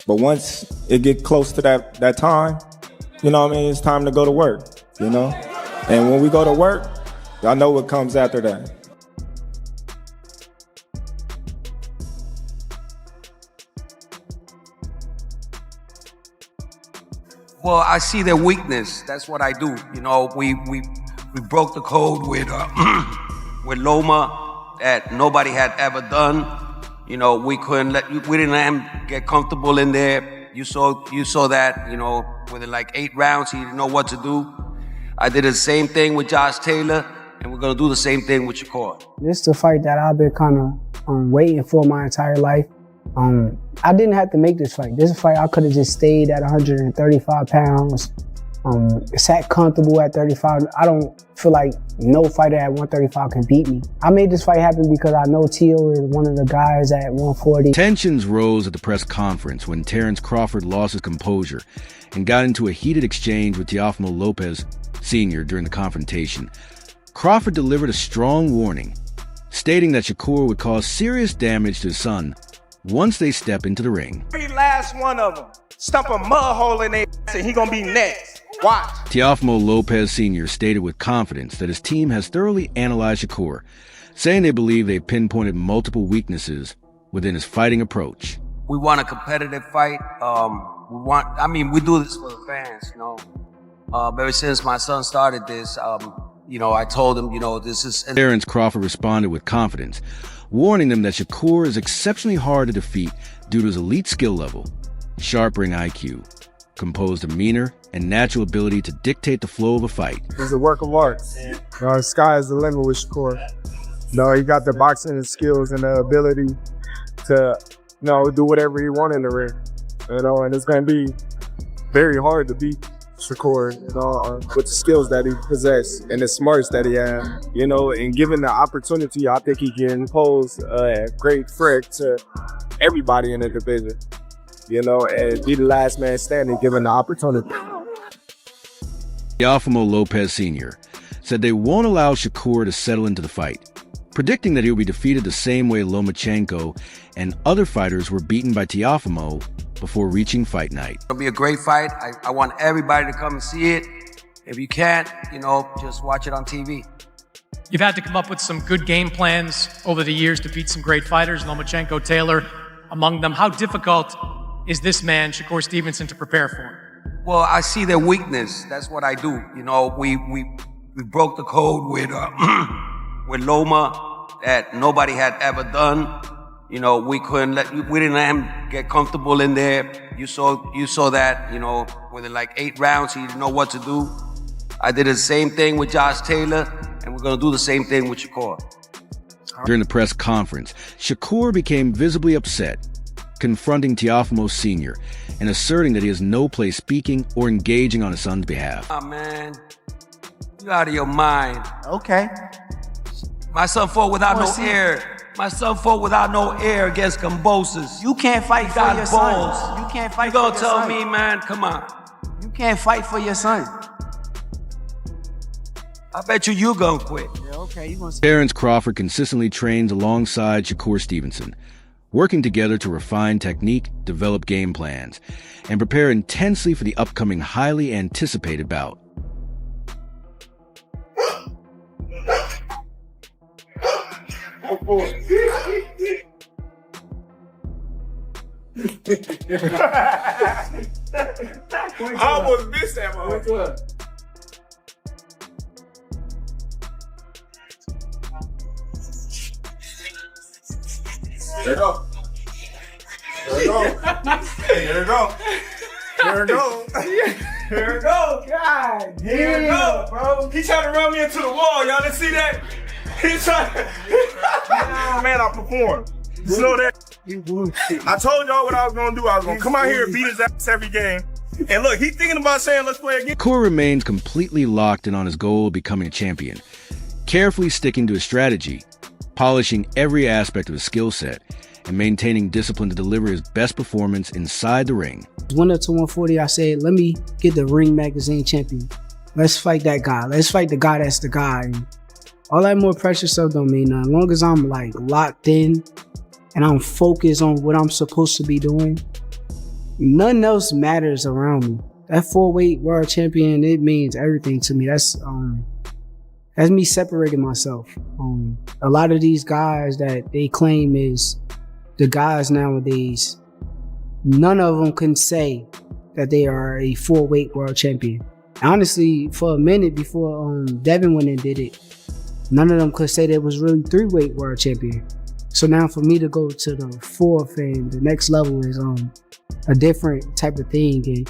But once it get close to that time, you know what I mean, it's time to go to work, you know? And when we go to work, y'all know what comes after that. Well, I see their weakness. That's what I do. You know, we broke the code with with Loma that nobody had ever done. You know, we didn't let him get comfortable in there. You saw that, you know, within like 8 rounds, he didn't know what to do. I did the same thing with Josh Taylor, and we're gonna do the same thing with Shakur. This is a fight that I've been kind of waiting for my entire life. I didn't have to make this fight. This fight, I could have just stayed at 135 pounds, sat comfortable at 35. I don't feel like no fighter at 135 can beat me. I made this fight happen because I know Teo is one of the guys at 140. Tensions rose at the press conference when Terence Crawford lost his composure and got into a heated exchange with Teofimo Lopez Sr. during the confrontation. Crawford delivered a strong warning, stating that Shakur would cause serious damage to his son once they step into the ring. Every last one of them stump a mud hole in their ass and he gonna be next. Watch. Teofimo Lopez Sr. stated with confidence that his team has thoroughly analyzed Shakur, saying they believe they've pinpointed multiple weaknesses within his fighting approach. We want a competitive fight. We do this for the fans, you know. Ever since my son started this, you know, I told him, you know, this is... Terence Crawford responded with confidence, warning them that Shakur is exceptionally hard to defeat due to his elite skill level, sharp ring IQ, composed demeanor, and natural ability to dictate the flow of a fight. He's a work of art. The sky is the limit with Shakur. He got the boxing skills and the ability to, do whatever he wants in the ring. And it's going to be very hard to beat Shakur, with the skills that he possesses and the smarts that he has, and given the opportunity, I think he can pose a great threat to everybody in the division, and be the last man standing given the opportunity. Teofimo Lopez Sr. said they won't allow Shakur to settle into the fight, predicting that he'll be defeated the same way Lomachenko and other fighters were beaten by Teofimo before reaching fight night. It'll be a great fight. I want everybody to come and see it. If you can't, just watch it on TV. You've had to come up with some good game plans over the years to beat some great fighters, Lomachenko, Taylor, among them. How difficult is this man, Shakur Stevenson, to prepare for? Well, I see their weakness. That's what I do. We broke the code with with Loma that nobody had ever done. We didn't let him get comfortable in there. You saw that, within like 8 rounds, he didn't know what to do. I did the same thing with Josh Taylor, and we're gonna do the same thing with Shakur. During the press conference, Shakur became visibly upset, confronting Teofimo Sr. and asserting that he has no place speaking or engaging on his son's behalf. Oh, man, you out of your mind. Okay. My son fought without no air. My son fought without no air against Cambosis. You can't fight for your son. You can't fight for your son. You gonna tell me, man, come on. You can't fight for your son. I bet you gonna quit. Yeah, okay, you gonna... Terence Crawford consistently trains alongside Shakur Stevenson, working together to refine technique, develop game plans, and prepare intensely for the upcoming highly anticipated bout. I almost missed that one. There you go. There you go. There you go. There you go. There you go. God damn. There you go, bro. He trying to run me into the wall. Y'all didn't see that? He's trying to... Man, I performed. You know that? I told y'all what I was going to do. I was going to come out here and beat his ass every game. And look, he's thinking about saying, let's play again. Shakur remains completely locked in on his goal of becoming a champion, carefully sticking to his strategy, polishing every aspect of his skill set, and maintaining discipline to deliver his best performance inside the ring. Went up to 140, I said, let me get the Ring Magazine champion. Let's fight that guy. Let's fight the guy that's the guy. And all that more pressure stuff don't mean nothing. As long as I'm locked in and I'm focused on what I'm supposed to be doing, Nothing else matters around me. That 4-weight world champion, it means everything to me. That's me separating myself. A lot of these guys that they claim is the guys nowadays, none of them can say that they are a 4-weight world champion. Honestly, for a minute before Devin went and did it, none of them could say they was really 3-weight world champion. So now for me to go to the 4th and the next level is a different type of thing. And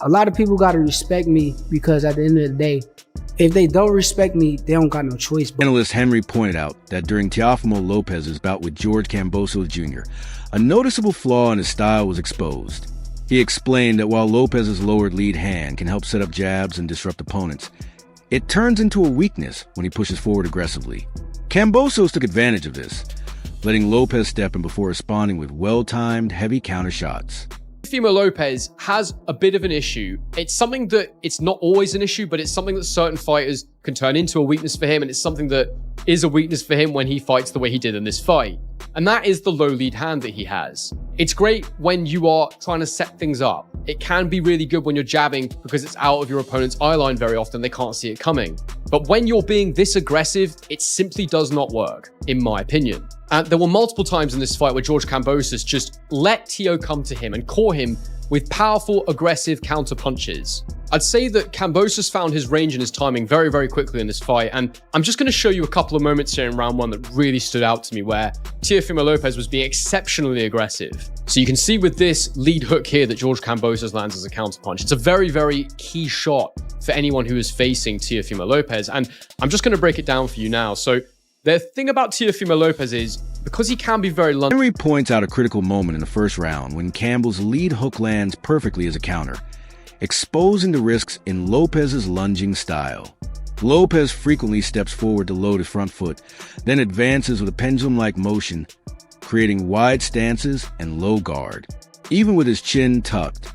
a lot of people got to respect me, because at the end of the day, if they don't respect me, they don't got no choice. Analyst Henry pointed out that during Teofimo Lopez's bout with George Kambosos Jr., a noticeable flaw in his style was exposed. He explained that while Lopez's lowered lead hand can help set up jabs and disrupt opponents, it turns into a weakness when he pushes forward aggressively. Kambosos took advantage of this, letting Lopez step in before responding with well-timed, heavy counter shots. Teofimo Lopez has a bit of an issue. It's something that it's not always an issue, but it's something that certain fighters can turn into a weakness for him, and it's something that is a weakness for him when he fights the way he did in this fight. And that is the low lead hand that he has. It's great when you are trying to set things up. It can be really good when you're jabbing because it's out of your opponent's eye line very often. They can't see it coming. But when you're being this aggressive, it simply does not work, in my opinion. And there were multiple times in this fight where George Kambosos just let Teo come to him and core him with powerful, aggressive counter punches. I'd say that Kambosos found his range and his timing very, very quickly in this fight, and I'm just going to show you a couple of moments here in round 1 that really stood out to me where Teofimo Lopez was being exceptionally aggressive. So you can see with this lead hook here that George Kambosos lands as a counter punch. It's a very, very key shot for anyone who is facing Teofimo Lopez, and I'm just going to break it down for you now. So the thing about Teofimo Lopez is, because he can be very lungy. Henry points out a critical moment in the first round when Campbell's lead hook lands perfectly as a counter, exposing the risks in Lopez's lunging style. Lopez frequently steps forward to load his front foot, then advances with a pendulum-like motion, creating wide stances and low guard. Even with his chin tucked,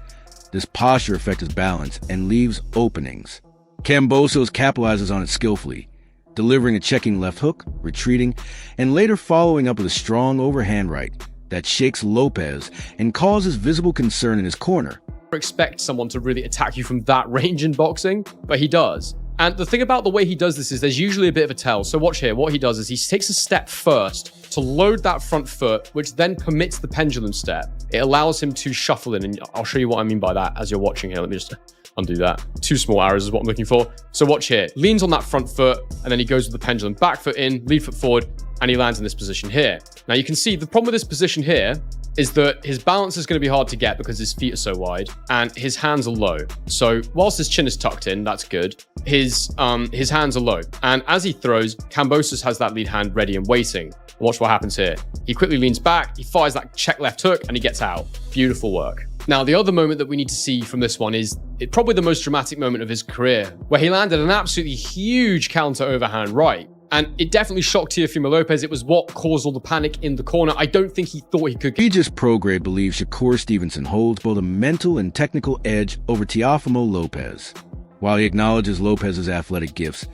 this posture affects his balance and leaves openings. Kambosos capitalizes on it skillfully, delivering a checking left hook, retreating, and later following up with a strong overhand right that shakes Lopez and causes visible concern in his corner. Expect someone to really attack you from that range in boxing, but he does. And the thing about the way he does this is there's usually a bit of a tell. So watch here. What he does is he takes a step first to load that front foot, which then permits the pendulum step. It allows him to shuffle in, and I'll show you what I mean by that as you're watching here. Let me just undo that. 2 small arrows is what I'm looking for. So watch here. Leans on that front foot, and then he goes with the pendulum. Back foot in, lead foot forward, and he lands in this position here. Now you can see the problem with this position here is that his balance is going to be hard to get because his feet are so wide and his hands are low. So whilst his chin is tucked in, that's good. His hands are low. And as he throws, Kambosos has that lead hand ready and waiting. Watch what happens here. He quickly leans back, he fires that check left hook, and he gets out. Beautiful work. Now, the other moment that we need to see from this one is probably the most dramatic moment of his career, where he landed an absolutely huge counter overhand right. And it definitely shocked Teofimo Lopez. It was what caused all the panic in the corner. I don't think he thought he could. Regis Prograde believes Shakur Stevenson holds both a mental and technical edge over Teofimo Lopez. While he acknowledges Lopez's athletic gifts,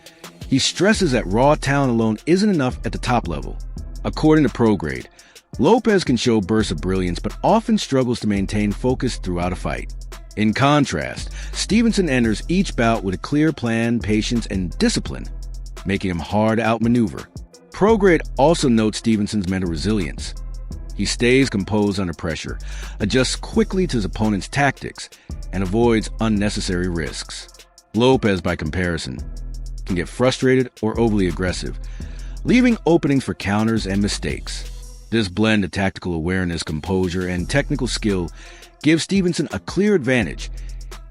he stresses that raw talent alone isn't enough at the top level. According to Prograde, Lopez can show bursts of brilliance, but often struggles to maintain focus throughout a fight. In contrast, Stevenson enters each bout with a clear plan, patience, and discipline, making him hard to outmaneuver. Prograde also notes Stevenson's mental resilience. He stays composed under pressure, adjusts quickly to his opponent's tactics, and avoids unnecessary risks. Lopez, by comparison, can get frustrated or overly aggressive, leaving openings for counters and mistakes. This blend of tactical awareness, composure, and technical skill gives Stevenson a clear advantage,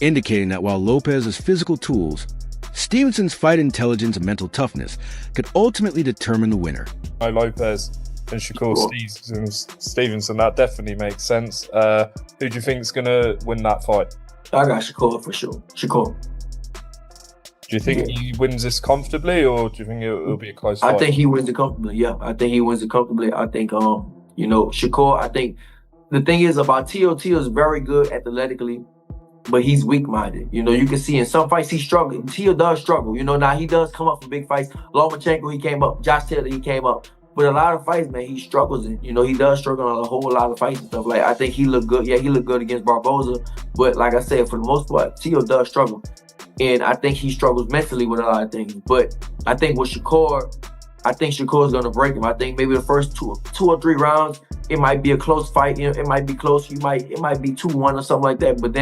indicating that while Lopez's physical tools, Stevenson's fight intelligence and mental toughness could ultimately determine the winner. Lopez and Shakur Stevenson, that definitely makes sense. Who do you think is going to win that fight? I got Shakur for sure. Shakur. Do you think he wins this comfortably, or do you think it'll be a close fight? I think he wins it comfortably, yeah. I think he wins it comfortably. I think, Shakur, I think the thing is about Teo is very good athletically, but he's weak-minded. You can see in some fights he's struggling. Teo does struggle. Now he does come up for big fights. Lomachenko, he came up. Josh Taylor, he came up. But a lot of fights, man, he struggles in. You know, he does struggle on a whole lot of fights and stuff. Like, I think he looked good. Yeah, he looked good against Barboza. But like I said, for the most part, Teo does struggle. And I think he struggles mentally with a lot of things. But I think with Shakur, I think Shakur's going to break him. I think maybe the first two or three rounds, it might be a close fight. You know, it might be close. It might be 2-1 or something like that. But then